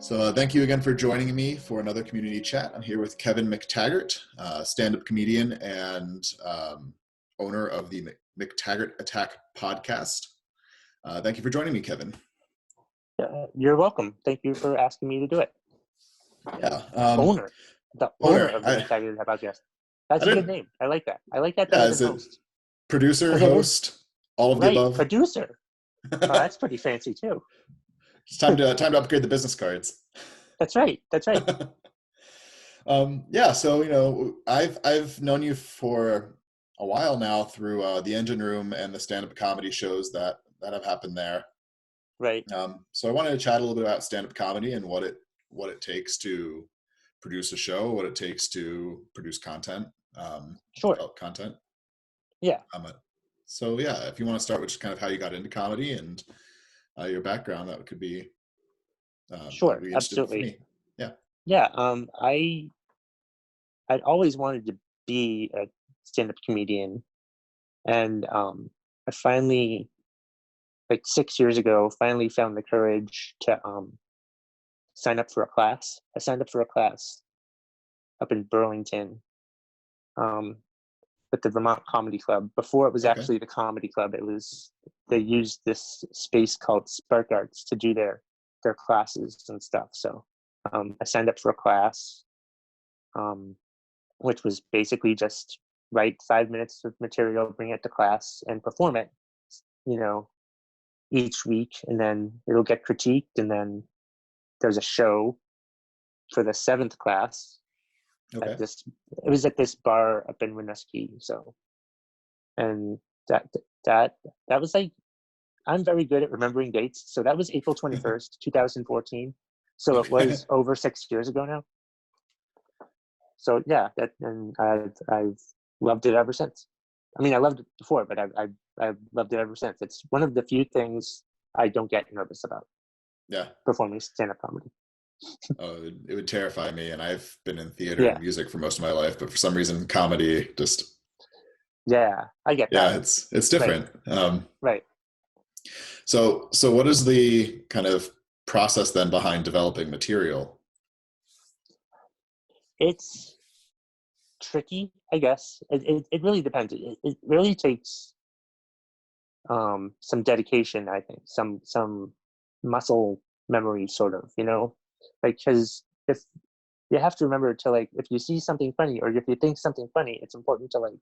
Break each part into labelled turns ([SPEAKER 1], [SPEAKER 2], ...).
[SPEAKER 1] So thank you again for joining me for another community chat. I'm here with Kevin McTaggart, stand-up comedian and owner of the McTaggart Attack Podcast. Thank you for joining me, Kevin.
[SPEAKER 2] You're welcome. Thank you for asking me to do it.
[SPEAKER 1] Yeah.
[SPEAKER 2] Owner of the McTaggart Attack Podcast. That's a good name. I like that. I like that better than host.
[SPEAKER 1] Producer, host, all of the above.
[SPEAKER 2] Producer. Oh, that's pretty fancy too.
[SPEAKER 1] It's time to upgrade the business cards.
[SPEAKER 2] That's right.
[SPEAKER 1] Yeah. So I've known you for a while now through the Engine Room and the stand-up comedy shows that have happened there.
[SPEAKER 2] Right.
[SPEAKER 1] So I wanted to chat a little bit about stand-up comedy and what it takes to produce a show, what it takes to produce content.
[SPEAKER 2] Sure.
[SPEAKER 1] Develop content.
[SPEAKER 2] Yeah.
[SPEAKER 1] So yeah, if you want to start with just kind of how you got into comedy and your background, that could be
[SPEAKER 2] sure.
[SPEAKER 1] Be
[SPEAKER 2] Absolutely.
[SPEAKER 1] Yeah.
[SPEAKER 2] Yeah. I'd always wanted to be a stand-up comedian, and I finally, like 6 years ago, finally found the courage to sign up for a class. I signed up for a class up in Burlington with the Vermont Comedy Club. Before it was actually the Comedy Club, they used this space called Spark Arts to do their classes and stuff. So I signed up for a class, which was basically just write 5 minutes of material, bring it to class, and perform it, each week, and then it'll get critiqued, and then there's a show for the 7th class. It was at this bar up in Winooski. So, and that was like, I'm very good at remembering dates. So that was April 21st, 2014. So it was over 6 years ago now. So yeah, and I've loved it ever since. I mean, I loved it before, but I've loved it ever since. It's one of the few things I don't get nervous about.
[SPEAKER 1] Yeah.
[SPEAKER 2] Performing stand-up comedy.
[SPEAKER 1] Oh, it would terrify me, and I've been in theater and music for most of my life, but for some reason comedy just
[SPEAKER 2] I get that.
[SPEAKER 1] Yeah, it's different.
[SPEAKER 2] Right.
[SPEAKER 1] So what is the kind of process then behind developing material?
[SPEAKER 2] It's tricky, I guess. It really depends. It really takes some dedication, I think, some muscle memory, sort of, like, because if you have to remember to, like, if you see something funny or if you think something funny, it's important to, like,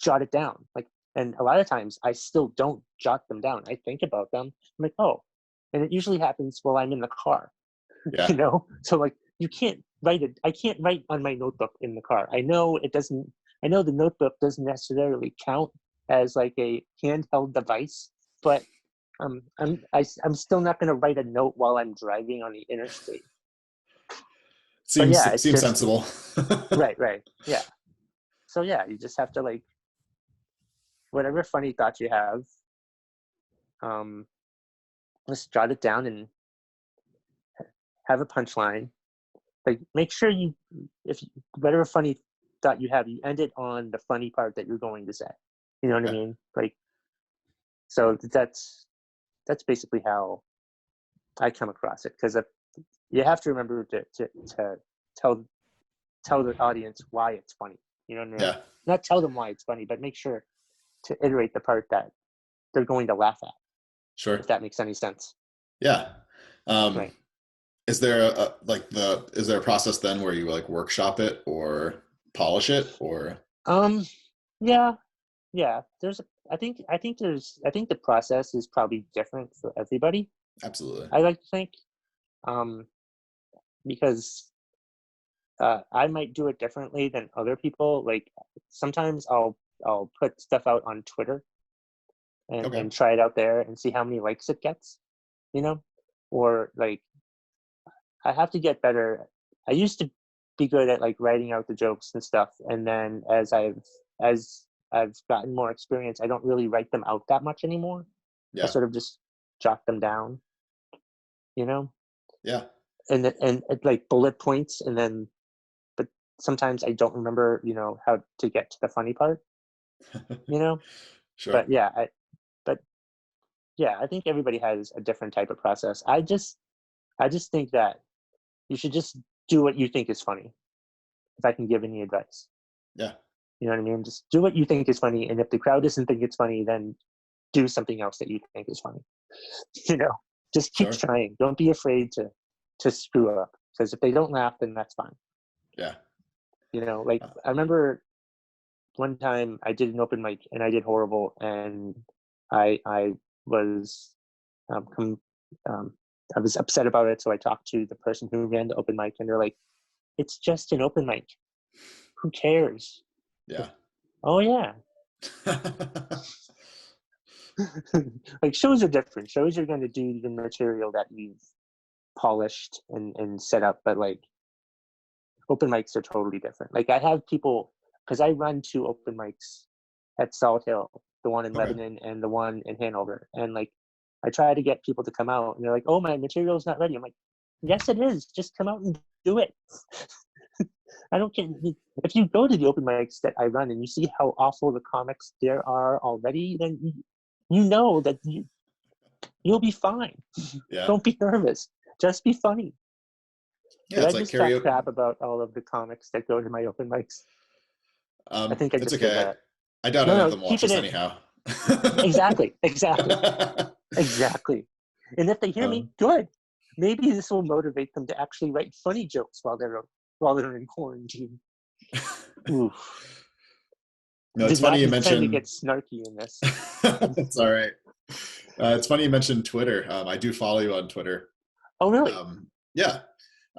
[SPEAKER 2] jot it down. Like, and a lot of times I still don't jot them down. I think about them. I'm like, oh, and it usually happens while I'm in the car.
[SPEAKER 1] Yeah.
[SPEAKER 2] So, like, you can't write it. I can't write on my notebook in the car. I know the notebook doesn't necessarily count as like a handheld device, but I'm still not going to write a note while I'm driving on the interstate.
[SPEAKER 1] Seems sensible.
[SPEAKER 2] Right. Yeah. So yeah, you just have to, like, whatever funny thought you have, just jot it down and have a punchline. Like, make sure whatever funny thought you have, you end it on the funny part that you're going to say. You know what I mean? Like, so that's basically how I come across it, because you have to remember to tell the audience why it's funny. You know what I mean?
[SPEAKER 1] Yeah.
[SPEAKER 2] Not tell them why it's funny, but make sure to iterate the part that they're going to laugh at.
[SPEAKER 1] Sure.
[SPEAKER 2] If that makes any sense.
[SPEAKER 1] Yeah.
[SPEAKER 2] Right.
[SPEAKER 1] Is there a process then where you, like, workshop it or polish it, or?
[SPEAKER 2] Yeah. I think the process is probably different for everybody.
[SPEAKER 1] Absolutely.
[SPEAKER 2] I like to think, because I might do it differently than other people. Like, sometimes I'll put stuff out on Twitter and try it out there and see how many likes it gets, or, like, I have to get better. I used to be good at, like, writing out the jokes and stuff, and then as I've gotten more experience, I don't really write them out that much anymore.
[SPEAKER 1] Yeah.
[SPEAKER 2] I sort of just jot them down,
[SPEAKER 1] Yeah.
[SPEAKER 2] and like bullet points, and then, but sometimes I don't remember, how to get to the funny part,
[SPEAKER 1] Sure.
[SPEAKER 2] But yeah, I think everybody has a different type of process. I just think that you should just do what you think is funny. If I can give any advice.
[SPEAKER 1] Yeah.
[SPEAKER 2] You know what I mean? Just do what you think is funny. And if the crowd doesn't think it's funny, then do something else that you think is funny. You know, just keep trying. Don't be afraid to screw up. Because if they don't laugh, then that's fine.
[SPEAKER 1] Yeah.
[SPEAKER 2] You know, like I remember one time I did an open mic and I did horrible, and I was I was upset about it. So I talked to the person who ran the open mic, and they're like, "It's just an open mic. Who cares?"
[SPEAKER 1] Yeah.
[SPEAKER 2] Oh yeah. Like shows are different. Shows you're going to do the material that you've polished and set up, but like open mics are totally different. Like I have people, because I run 2 open mics at Salt Hill, the one in Lebanon and the one in Hanover, and like I try to get people to come out, and they're like, "Oh, my material's not ready." I'm like, "Yes, it is. Just come out and do it." I don't care. If you go to the open mics that I run and you see how awful the comics there are already, then you know that you'll be fine.
[SPEAKER 1] Yeah.
[SPEAKER 2] Don't be nervous. Just be funny.
[SPEAKER 1] Yeah,
[SPEAKER 2] But
[SPEAKER 1] it's
[SPEAKER 2] I
[SPEAKER 1] like
[SPEAKER 2] just talk crap about all of the comics that go to my open mics. I think I
[SPEAKER 1] it's
[SPEAKER 2] just did
[SPEAKER 1] okay.
[SPEAKER 2] that.
[SPEAKER 1] I doubt any of them watch us anyhow.
[SPEAKER 2] Exactly. Exactly. And if they hear me, good. Maybe this will motivate them to actually write funny jokes while they're in quarantine. Oof.
[SPEAKER 1] No, it's funny you mentioned.
[SPEAKER 2] To get snarky in this.
[SPEAKER 1] It's all right. It's funny you mentioned Twitter. I do follow you on Twitter.
[SPEAKER 2] Oh, really?
[SPEAKER 1] Yeah.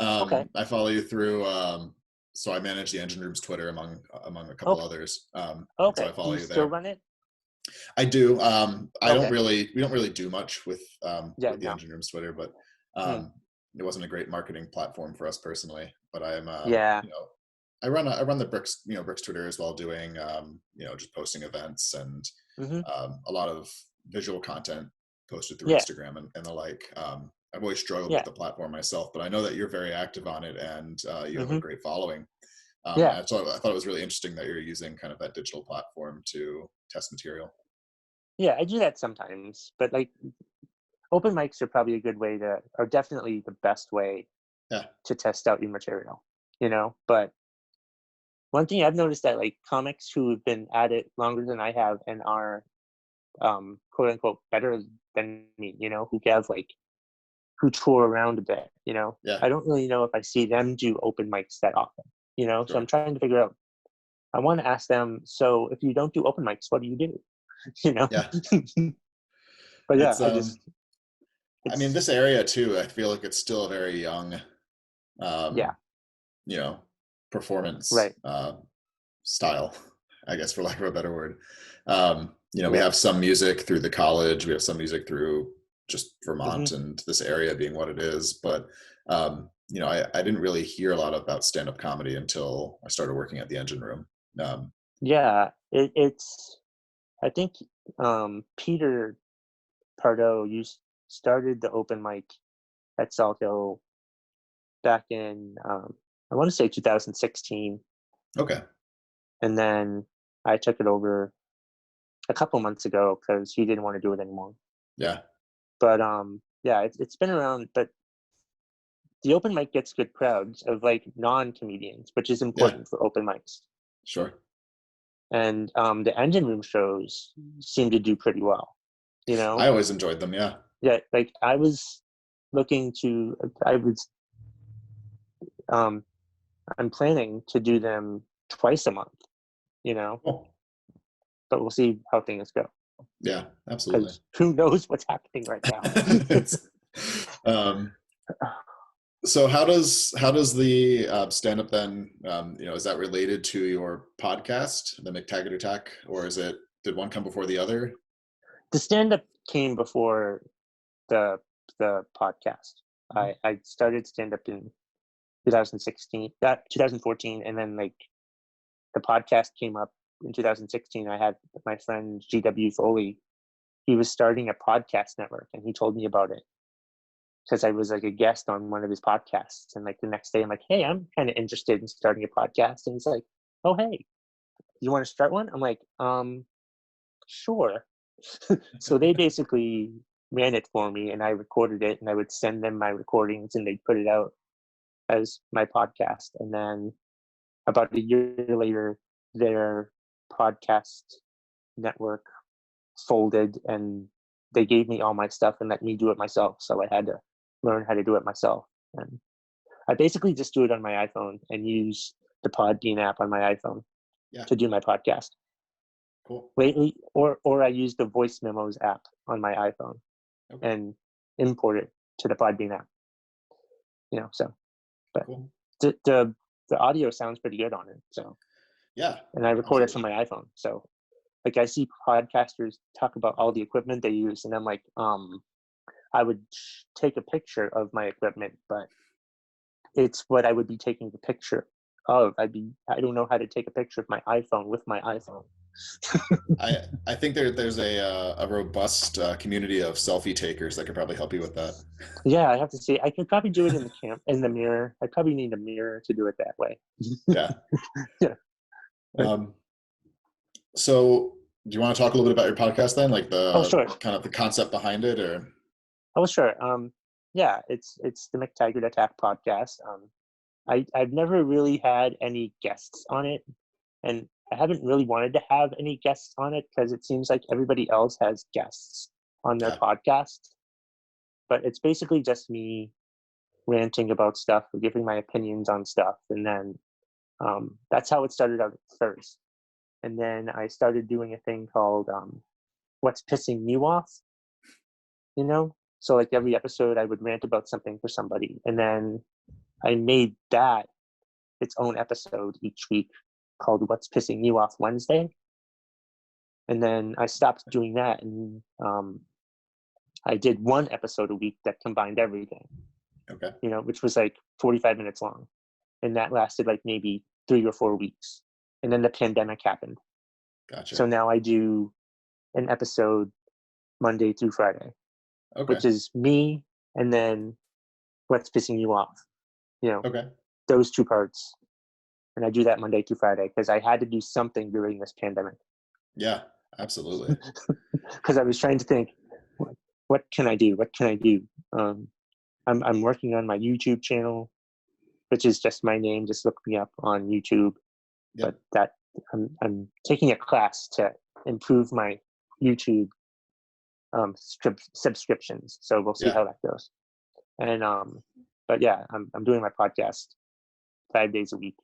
[SPEAKER 2] Okay.
[SPEAKER 1] I follow you through. So I manage the Engine Room's Twitter among a couple others.
[SPEAKER 2] Okay.
[SPEAKER 1] So I follow
[SPEAKER 2] do you
[SPEAKER 1] you
[SPEAKER 2] still
[SPEAKER 1] there.
[SPEAKER 2] Run it?
[SPEAKER 1] I do. We don't really do much with the Engine Room's Twitter, but it wasn't a great marketing platform for us personally. But I'm I run the Bricks Bricks Twitter as well, doing just posting events and a lot of visual content posted through Instagram and the like. I've always struggled with the platform myself, but I know that you're very active on it and you have a great following. So I thought it was really interesting that you're using kind of that digital platform to test material.
[SPEAKER 2] Yeah, I do that sometimes, but like open mics are probably a good way or definitely the best way to test out your material, but one thing I've noticed that like comics who have been at it longer than I have and are quote unquote better than me, who tour around a bit, I don't really know if I see them do open mics that often, so I'm trying to figure out, I want to ask them, so if you don't do open mics, what do you do? But yeah,
[SPEAKER 1] I mean, this area too, I feel like it's still a very young, performance style, I guess, for lack of a better word. We have some music through the college, we have some music through just Vermont and this area being what it is. But, I didn't really hear a lot about stand-up comedy until I started working at the Engine Room.
[SPEAKER 2] I think Peter Pardo, you started the open mic at Salt Hill back in, I want to say 2016.
[SPEAKER 1] Okay.
[SPEAKER 2] And then I took it over a couple months ago because he didn't want to do it anymore.
[SPEAKER 1] Yeah.
[SPEAKER 2] But it's been around, but the open mic gets good crowds of like non-comedians, which is important for open mics.
[SPEAKER 1] Sure.
[SPEAKER 2] And the Engine Room shows seem to do pretty well.
[SPEAKER 1] I always enjoyed them. Yeah.
[SPEAKER 2] Yeah. Like I'm planning to do them twice a month, but we'll see how things go.
[SPEAKER 1] Yeah, absolutely.
[SPEAKER 2] Because who knows what's happening right
[SPEAKER 1] now. So how does the stand-up then, is that related to your podcast, the McTaggart Attack, or did one come before the other?
[SPEAKER 2] The stand-up came before the podcast. I started stand-up in 2014, and then like the podcast came up in 2016. I had my friend GW Foley. He was starting a podcast network, and he told me about it because I was like a guest on one of his podcasts. And like the next day, I'm like, hey, I'm kind of interested in starting a podcast. And he's like, oh, hey, you want to start one? I'm like, sure. So they basically ran it for me, and I recorded it, and I would send them my recordings, and they'd put it out as my podcast. And then about a year later, their podcast network folded, and they gave me all my stuff and let me do it myself. So I had to learn how to do it myself. And I basically just do it on my iPhone and use the Podbean app on my iPhone to do my podcast.
[SPEAKER 1] Cool.
[SPEAKER 2] Lately, or I use the Voice Memos app on my iPhone and import it to the Podbean app. So, but
[SPEAKER 1] cool.
[SPEAKER 2] the audio sounds pretty good on it. So
[SPEAKER 1] yeah,
[SPEAKER 2] and I record it from my iPhone. So like I see podcasters talk about all the equipment they use, and I'm like, I would take a picture of my equipment, but it's what I would be taking the picture of. I don't know how to take a picture of my iPhone with my iPhone.
[SPEAKER 1] I think there's a robust community of selfie takers that could probably help you with that.
[SPEAKER 2] Yeah, I have to say I could probably do it in the mirror. I probably need a mirror to do it that way.
[SPEAKER 1] Yeah.
[SPEAKER 2] Yeah.
[SPEAKER 1] So do you want to talk a little bit about your podcast then, like
[SPEAKER 2] sure.
[SPEAKER 1] kind of the concept behind it, or?
[SPEAKER 2] Oh, sure. Yeah, it's the McTaggart Attack Podcast. I've never really had any guests on it, and I haven't really wanted to have any guests on it because it seems like everybody else has guests on their podcast. But it's basically just me ranting about stuff or giving my opinions on stuff. And then that's how it started out at first. And then I started doing a thing called What's Pissing You Off? So like every episode I would rant about something for somebody. And then I made that its own episode each week called What's Pissing You Off Wednesday. And then I stopped doing that, and I did one episode a week that combined everything.
[SPEAKER 1] Okay.
[SPEAKER 2] Which was like 45 minutes long. And that lasted like maybe 3 or 4 weeks. And then the pandemic happened.
[SPEAKER 1] Gotcha.
[SPEAKER 2] So now I do an episode Monday through Friday, which is me and then What's Pissing You Off. Those 2 parts. And I do that Monday through Friday because I had to do something during this pandemic.
[SPEAKER 1] Yeah, absolutely.
[SPEAKER 2] Because I was trying to think, what can I do? What can I do? I'm working on my YouTube channel, which is just my name. Just look me up on YouTube. Yep. But that I'm taking a class to improve my YouTube subscriptions. So we'll see how that goes. And but yeah, I'm doing my podcast 5 days a week.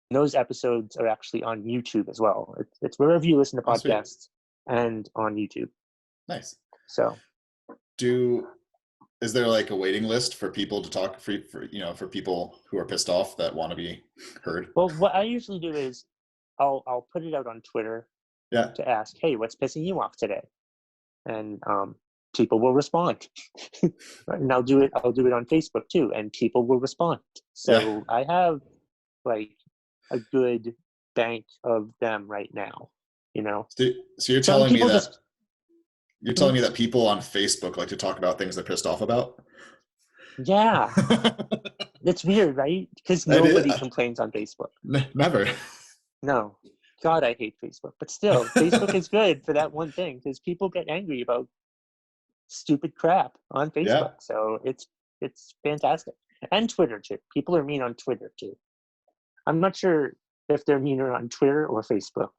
[SPEAKER 2] And those episodes are actually on YouTube as well. It's wherever you listen to podcasts and on YouTube.
[SPEAKER 1] Nice.
[SPEAKER 2] So,
[SPEAKER 1] is there like a waiting list for people to talk for people who are pissed off that want to be heard?
[SPEAKER 2] Well, what I usually do is I'll put it out on Twitter to ask, hey, what's pissing you off today? And people will respond. And I'll do it on Facebook too, and people will respond. So I have like a good bank of them right now,
[SPEAKER 1] So you're telling me that you're telling me that people on Facebook like to talk about things they're pissed off about?
[SPEAKER 2] Yeah. It's weird, right? Because nobody complains on Facebook.
[SPEAKER 1] Never.
[SPEAKER 2] No. God, I hate Facebook. But still, Facebook is good for that one thing because people get angry about stupid crap on Facebook. Yeah. So it's fantastic. And Twitter too. People are mean on Twitter too. I'm not sure if they're meaner on Twitter or Facebook.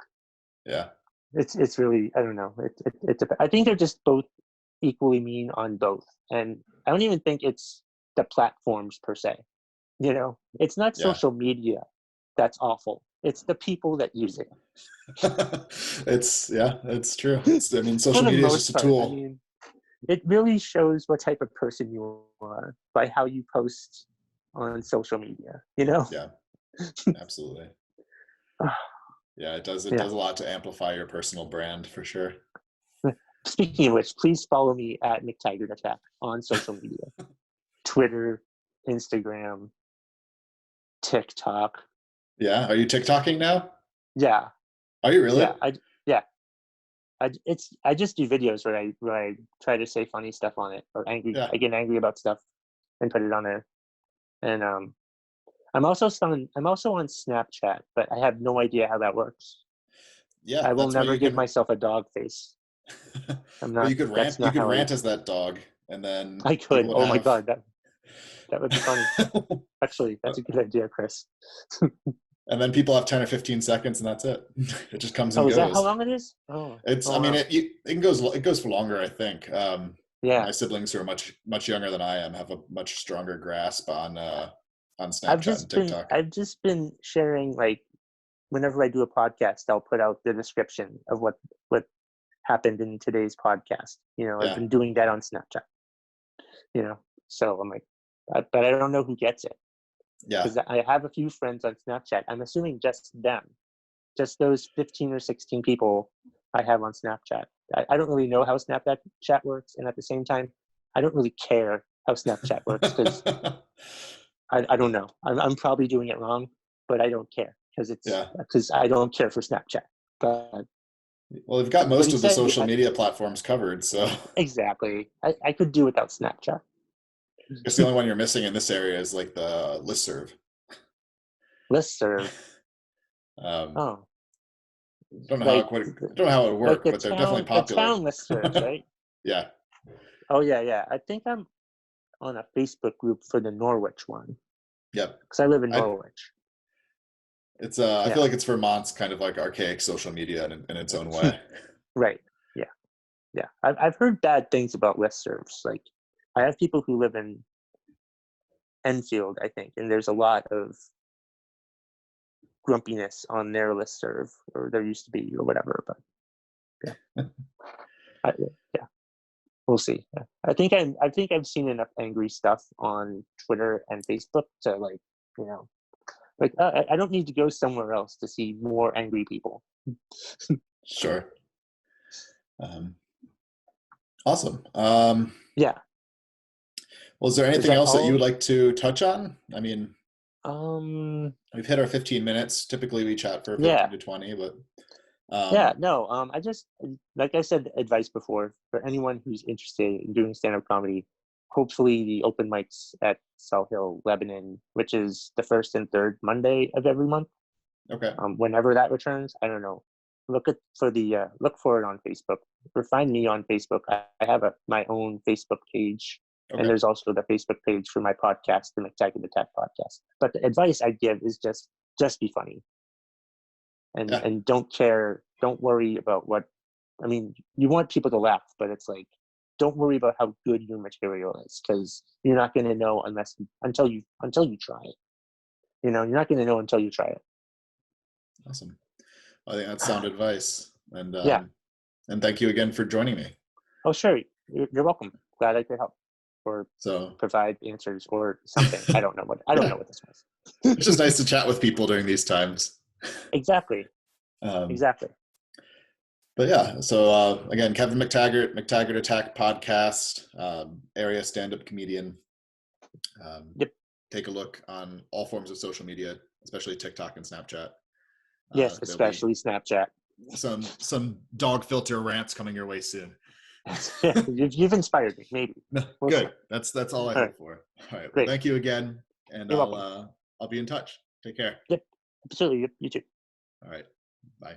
[SPEAKER 1] Yeah.
[SPEAKER 2] It's really, I don't know. I think they're just both equally mean on both. And I don't even think it's the platforms per se. It's not social media that's awful. It's the people that use it.
[SPEAKER 1] It's true. Social media is just a tool.
[SPEAKER 2] It really shows what type of person you are by how you post on social media,
[SPEAKER 1] Yeah, absolutely. Yeah, it does. It does a lot to amplify your personal brand for sure.
[SPEAKER 2] Speaking of which, please follow me at McTaggart Attack on social media. Twitter, Instagram, TikTok.
[SPEAKER 1] Yeah, are you TikToking now?
[SPEAKER 2] Yeah.
[SPEAKER 1] Are you really?
[SPEAKER 2] Yeah. I just do videos where I try to say funny stuff on it or angry. Yeah. I get angry about stuff and put it on there. And I'm also on Snapchat, but I have no idea how that works. Yeah, I will never give myself a dog face. I'm
[SPEAKER 1] But
[SPEAKER 2] not.
[SPEAKER 1] you could
[SPEAKER 2] That's
[SPEAKER 1] rant. You
[SPEAKER 2] not
[SPEAKER 1] could
[SPEAKER 2] how
[SPEAKER 1] rant as that dog, and then
[SPEAKER 2] I could.
[SPEAKER 1] people would
[SPEAKER 2] Oh my
[SPEAKER 1] have.
[SPEAKER 2] God, that would be funny. Actually, that's a good idea, Chris.
[SPEAKER 1] And then people have 10 or 15 seconds, and that's it. It just comes and
[SPEAKER 2] Oh, is that how
[SPEAKER 1] goes.
[SPEAKER 2] long it is? Oh,
[SPEAKER 1] It's.
[SPEAKER 2] oh
[SPEAKER 1] I mean,
[SPEAKER 2] wow.
[SPEAKER 1] it goes for longer. I think.
[SPEAKER 2] Yeah,
[SPEAKER 1] My siblings, who are much younger than I am, have a much stronger grasp on
[SPEAKER 2] I've
[SPEAKER 1] Snapchat and
[SPEAKER 2] just been
[SPEAKER 1] TikTok.
[SPEAKER 2] I've just been sharing, like, whenever I do a podcast, I'll put out the description of what happened in today's podcast. I've
[SPEAKER 1] Yeah,
[SPEAKER 2] been doing that on Snapchat. So I'm like, but I don't know who gets it,
[SPEAKER 1] yeah.
[SPEAKER 2] because I have a few friends on Snapchat. I'm assuming just them, just those 15 or 16 people I have on Snapchat. I don't really know how Snapchat chat works, and at the same time, I don't really care how Snapchat works, because I don't know. I'm probably doing it wrong, but I don't care,
[SPEAKER 1] Yeah.
[SPEAKER 2] because I don't care for Snapchat. But
[SPEAKER 1] Well, we've got
[SPEAKER 2] but
[SPEAKER 1] most
[SPEAKER 2] he
[SPEAKER 1] of the
[SPEAKER 2] said
[SPEAKER 1] social media platforms covered, so
[SPEAKER 2] exactly. I could do without Snapchat.
[SPEAKER 1] I guess the only one you're missing in this area is like the listserv.
[SPEAKER 2] Listserv.
[SPEAKER 1] Um,
[SPEAKER 2] Oh,
[SPEAKER 1] don't know how
[SPEAKER 2] like
[SPEAKER 1] I don't know how it would
[SPEAKER 2] like
[SPEAKER 1] work, but they're definitely
[SPEAKER 2] the
[SPEAKER 1] popular.
[SPEAKER 2] town listservs, right?
[SPEAKER 1] Yeah.
[SPEAKER 2] Oh yeah. I think I'm on a Facebook group for the Norwich one,
[SPEAKER 1] Yep.
[SPEAKER 2] because I live in
[SPEAKER 1] I
[SPEAKER 2] Norwich.
[SPEAKER 1] it's I feel
[SPEAKER 2] Yeah.
[SPEAKER 1] like it's Vermont's kind of like archaic social media in its own way.
[SPEAKER 2] Right. Yeah. I've heard bad things about listservs. Like, I have people who live in Enfield, I think, and there's a lot of grumpiness on their listserv, or there used to be, or whatever. But yeah, yeah, we'll see. Yeah. I think I've seen enough angry stuff on Twitter and Facebook to, like, I don't need to go somewhere else to see more angry people.
[SPEAKER 1] Sure. Awesome.
[SPEAKER 2] Yeah.
[SPEAKER 1] Well, is there
[SPEAKER 2] Is
[SPEAKER 1] anything
[SPEAKER 2] that
[SPEAKER 1] else that you would
[SPEAKER 2] all?
[SPEAKER 1] like to touch on? I mean,
[SPEAKER 2] Um.
[SPEAKER 1] we've hit our 15 minutes. Typically, we chat for 15
[SPEAKER 2] Yeah.
[SPEAKER 1] to 20, but
[SPEAKER 2] Yeah. No. I just, like I said, advice before, for anyone who's interested in doing stand-up comedy. Hopefully, the open mics at South Hill, Lebanon, which is the first and third Monday of every month.
[SPEAKER 1] okay.
[SPEAKER 2] Whenever that returns, I don't know. Look for it on Facebook, or find me on Facebook. I have my own Facebook page, and
[SPEAKER 1] Okay.
[SPEAKER 2] there's also the Facebook page for my podcast, the McTaggart Attack Podcast. But the advice I give is just be funny,
[SPEAKER 1] Yeah.
[SPEAKER 2] and don't worry about what. I mean, you want people to laugh, but it's like, don't worry about how good your material is, because you're not going to know until you try it. You're not going to know until you try it.
[SPEAKER 1] Awesome. I think that's sound advice.
[SPEAKER 2] Yeah.
[SPEAKER 1] And thank you again for joining me.
[SPEAKER 2] Oh, sure. You're welcome. Glad I could help, or
[SPEAKER 1] So
[SPEAKER 2] provide answers or something. I don't know what this was.
[SPEAKER 1] it's just nice to chat with people during these times.
[SPEAKER 2] Exactly.
[SPEAKER 1] Um,
[SPEAKER 2] Exactly.
[SPEAKER 1] but yeah, so again, Kevin McTaggart Attack Podcast, area stand-up comedian.
[SPEAKER 2] Yep.
[SPEAKER 1] Take a look on all forms of social media, especially TikTok and Snapchat.
[SPEAKER 2] Yes,
[SPEAKER 1] There'll be
[SPEAKER 2] especially Snapchat.
[SPEAKER 1] some dog filter rants coming your way soon.
[SPEAKER 2] You've inspired me. Maybe. We'll
[SPEAKER 1] Good.
[SPEAKER 2] see.
[SPEAKER 1] That's all I
[SPEAKER 2] All
[SPEAKER 1] hope
[SPEAKER 2] right.
[SPEAKER 1] for. All right. Well,
[SPEAKER 2] Great.
[SPEAKER 1] thank you again, and
[SPEAKER 2] You're welcome.
[SPEAKER 1] I'll be in touch. Take care.
[SPEAKER 2] Yep. Absolutely. You too.
[SPEAKER 1] All right. Bye.